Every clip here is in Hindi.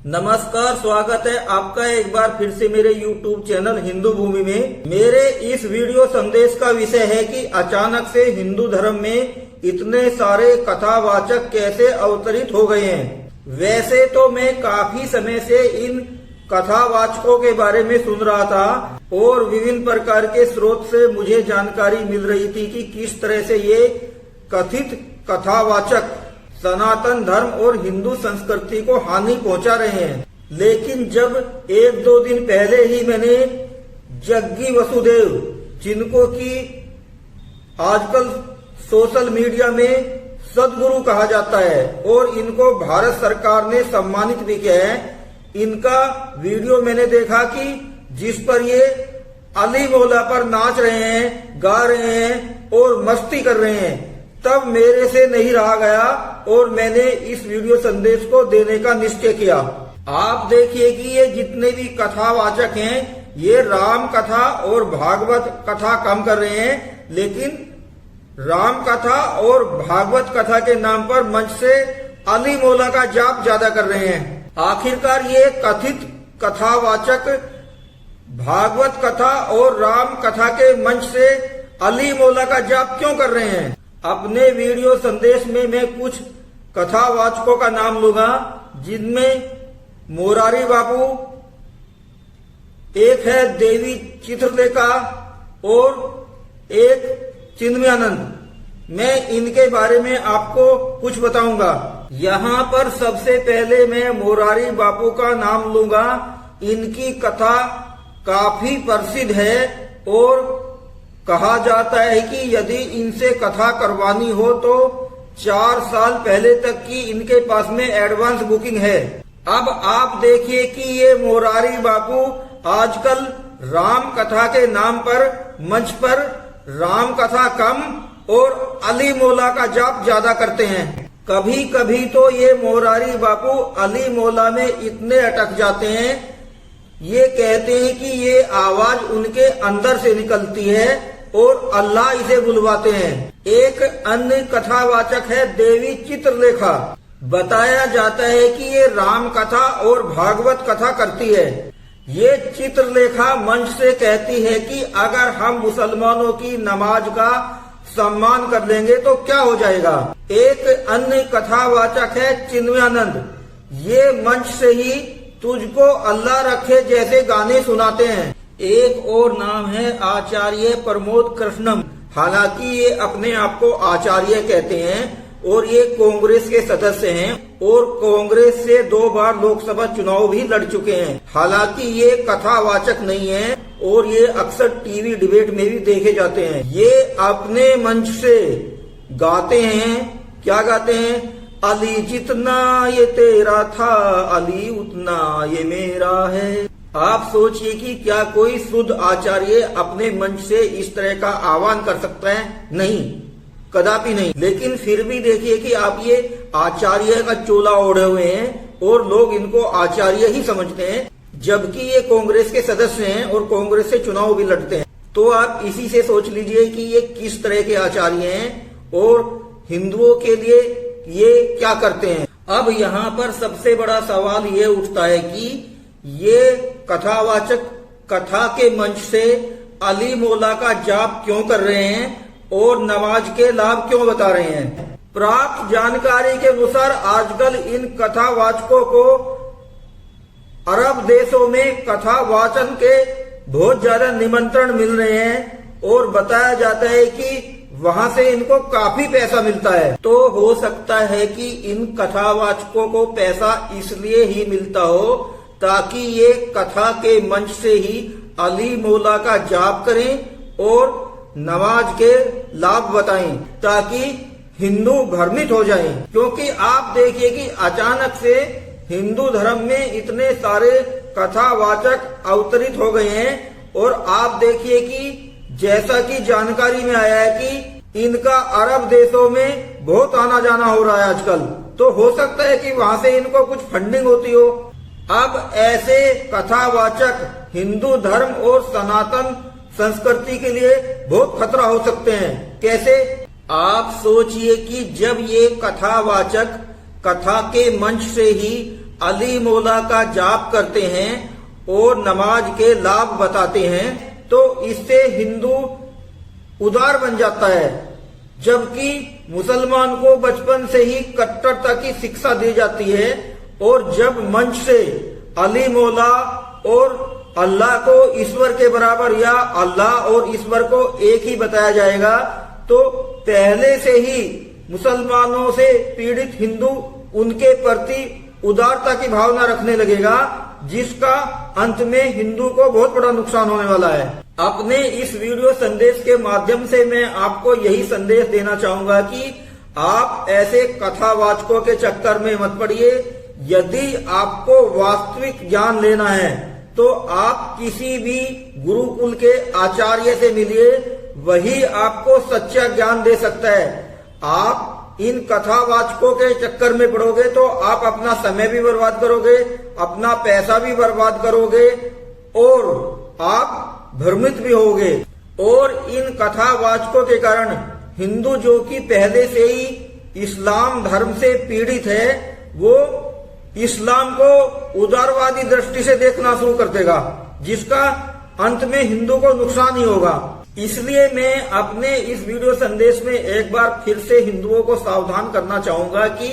नमस्कार, स्वागत है आपका एक बार फिर से मेरे YouTube चैनल हिंदू भूमि में। मेरे इस वीडियो संदेश का विषय है कि अचानक से हिंदू धर्म में इतने सारे कथावाचक कैसे अवतरित हो गए हैं। वैसे तो मैं काफी समय से इन कथावाचकों के बारे में सुन रहा था और विभिन्न प्रकार के स्रोत से मुझे जानकारी मिल रही थी कि किस तरह से ये कथित कथावाचक सनातन धर्म और हिंदू संस्कृति को हानि पहुंचा रहे हैं। लेकिन जब एक दो दिन पहले ही मैंने जग्गी वसुदेव, जिनको कि आजकल सोशल मीडिया में सदगुरु कहा जाता है और इनको भारत सरकार ने सम्मानित भी किया है, इनका वीडियो मैंने देखा कि जिस पर ये अली मौला पर नाच रहे हैं, गा रहे हैं और मस्ती कर रहे हैं, तब मेरे से नहीं रहा गया और मैंने इस वीडियो संदेश को देने का निश्चय किया। आप देखिए कि ये जितने भी कथावाचक हैं, ये राम कथा और भागवत कथा कम कर रहे हैं, लेकिन राम कथा और भागवत कथा के नाम पर मंच से अली मौला का जाप ज्यादा कर रहे हैं। आखिरकार ये कथित कथावाचक भागवत कथा और राम कथा के मंच से अली मौला का जाप क्यों कर रहे हैं? अपने वीडियो संदेश में मैं कुछ कथावाचकों का नाम लूंगा, जिनमें मोरारी बाबू, एक है देवी चित्रलेखा और एक चिन्मयानंद। मैं इनके बारे में आपको कुछ बताऊंगा। यहाँ पर सबसे पहले मैं मोरारी बापू का नाम लूंगा। इनकी कथा काफी प्रसिद्ध है और कहा जाता है कि यदि इनसे कथा करवानी हो तो 4 साल पहले तक की इनके पास में एडवांस बुकिंग है। अब आप देखिए कि ये मोरारी बापू आजकल राम कथा के नाम पर मंच पर राम कथा कम और अली मौला का जाप ज्यादा करते हैं। कभी कभी तो ये मोरारी बापू अली मौला में इतने अटक जाते हैं, ये कहते हैं कि ये आवाज उनके अंदर से निकलती है और अल्लाह इसे बुलवाते हैं। एक अन्य कथावाचक है देवी चित्रलेखा। बताया जाता है कि ये राम कथा और भागवत कथा करती है। ये चित्रलेखा मंच से कहती है कि अगर हम मुसलमानों की नमाज का सम्मान कर लेंगे तो क्या हो जाएगा। एक अन्य कथावाचक है चिन्मयानंद। ये मंच से ही तुझको अल्लाह रखे जैसे गाने सुनाते हैं। एक और नाम है आचार्य प्रमोद कृष्णम। हालांकि ये अपने आप को आचार्य कहते हैं और ये कांग्रेस के सदस्य हैं और कांग्रेस से 2 बार लोकसभा चुनाव भी लड़ चुके हैं। हालांकि ये कथावाचक नहीं है और ये अक्सर टीवी डिबेट में भी देखे जाते हैं। ये अपने मंच से गाते हैं। क्या गाते हैं? अली जितना ये तेरा था, अली उतना ये मेरा है। आप सोचिए कि क्या कोई शुद्ध आचार्य अपने मंच से इस तरह का आह्वान कर सकता है? नहीं, कदापि नहीं। लेकिन फिर भी देखिए कि आप ये आचार्य का चोला ओढ़े हुए हैं और लोग इनको आचार्य ही समझते हैं, जबकि ये कांग्रेस के सदस्य हैं और कांग्रेस से चुनाव भी लड़ते हैं। तो आप इसी से सोच लीजिए कि ये किस तरह के आचार्य हैं और हिंदुओं के लिए ये क्या करते हैं। अब यहाँ पर सबसे बड़ा सवाल ये उठता है कि ये कथावाचक कथा के मंच से अली मौला का जाप क्यों कर रहे हैं और नमाज के लाभ क्यों बता रहे हैं। प्राप्त जानकारी के अनुसार आजकल इन कथावाचकों को अरब देशों में कथा वाचन के बहुत ज्यादा निमंत्रण मिल रहे हैं और बताया जाता है कि वहां से इनको काफी पैसा मिलता है। तो हो सकता है कि इन कथावाचकों को पैसा इसलिए ही मिलता हो ताकि ये कथा के मंच से ही अली मौला का जाप करें और नमाज के लाभ बताएं ताकि हिंदू भ्रमित हो जाएं। क्योंकि आप देखिए कि अचानक से हिंदू धर्म में इतने सारे कथावाचक अवतरित हो गए हैं और आप देखिए कि जैसा कि जानकारी में आया है कि इनका अरब देशों में बहुत आना जाना हो रहा है आजकल। तो हो सकता है कि वहां से इनको कुछ फंडिंग होती हो। अब ऐसे कथावाचक हिंदू धर्म और सनातन संस्कृति के लिए बहुत खतरा हो सकते हैं। कैसे? आप सोचिए कि जब ये कथावाचक कथा के मंच से ही अली मौला का जाप करते हैं और नमाज के लाभ बताते हैं तो इससे हिंदू उदार बन जाता है, जबकि मुसलमान को बचपन से ही कट्टरता की शिक्षा दी जाती है। और जब मंच से अली मौला और अल्लाह को ईश्वर के बराबर या अल्लाह और ईश्वर को एक ही बताया जाएगा तो पहले से ही मुसलमानों से पीड़ित हिंदू उनके प्रति उदारता की भावना रखने लगेगा, जिसका अंत में हिंदू को बहुत बड़ा नुकसान होने वाला है। अपने इस वीडियो संदेश के माध्यम से मैं आपको यही संदेश देना चाहूंगा कि आप ऐसे कथावाचकों के चक्कर में मत पड़िए। यदि आपको वास्तविक ज्ञान लेना है तो आप किसी भी गुरुकुल के आचार्य से मिलिए, वही आपको सच्चा ज्ञान दे सकता है। आप इन कथावाचकों के चक्कर में पड़ोगे तो आप अपना समय भी बर्बाद करोगे, अपना पैसा भी बर्बाद करोगे और आप भ्रमित भी होगे। और इन कथावाचकों के कारण हिंदू जो कि पहले से ही इस्लाम धर्म से पीड़ित है, वो इस्लाम को उदारवादी दृष्टि से देखना शुरू कर देगा, जिसका अंत में हिंदू को नुकसान ही होगा। इसलिए मैं अपने इस वीडियो संदेश में एक बार फिर से हिंदुओं को सावधान करना चाहूंगा कि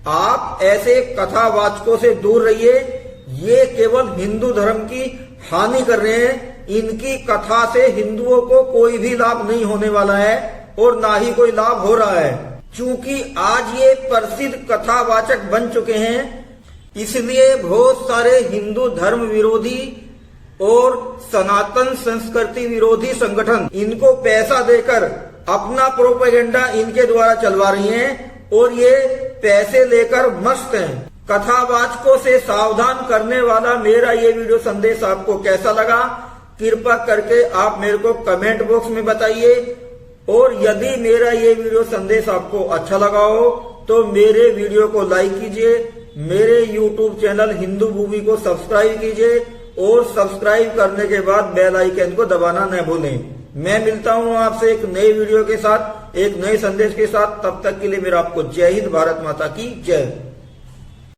आप ऐसे कथावाचकों से दूर रहिए। ये केवल हिंदू धर्म की हानि कर रहे हैं। इनकी कथा से हिंदुओं को कोई भी लाभ नहीं होने वाला है और ना ही कोई लाभ हो रहा है। चूंकि आज ये प्रसिद्ध कथावाचक बन चुके हैं, इसलिए बहुत सारे हिंदू धर्म विरोधी और सनातन संस्कृति विरोधी संगठन इनको पैसा देकर अपना प्रोपेगेंडा इनके द्वारा चलवा रही हैं और ये पैसे लेकर मस्त हैं। कथावाचकों से सावधान करने वाला मेरा ये वीडियो संदेश आपको कैसा लगा, कृपा करके आप मेरे को कमेंट बॉक्स में बताइए। और यदि मेरा ये वीडियो संदेश आपको अच्छा लगा हो तो मेरे वीडियो को लाइक कीजिए, मेरे YouTube चैनल हिंदू मूवी को सब्सक्राइब कीजिए और सब्सक्राइब करने के बाद बेल आइकन को दबाना न भूलें। मैं मिलता हूं आपसे एक नए वीडियो के साथ, एक नए संदेश के साथ। तब तक के लिए मेरा आपको जय हिंद, भारत माता की जय।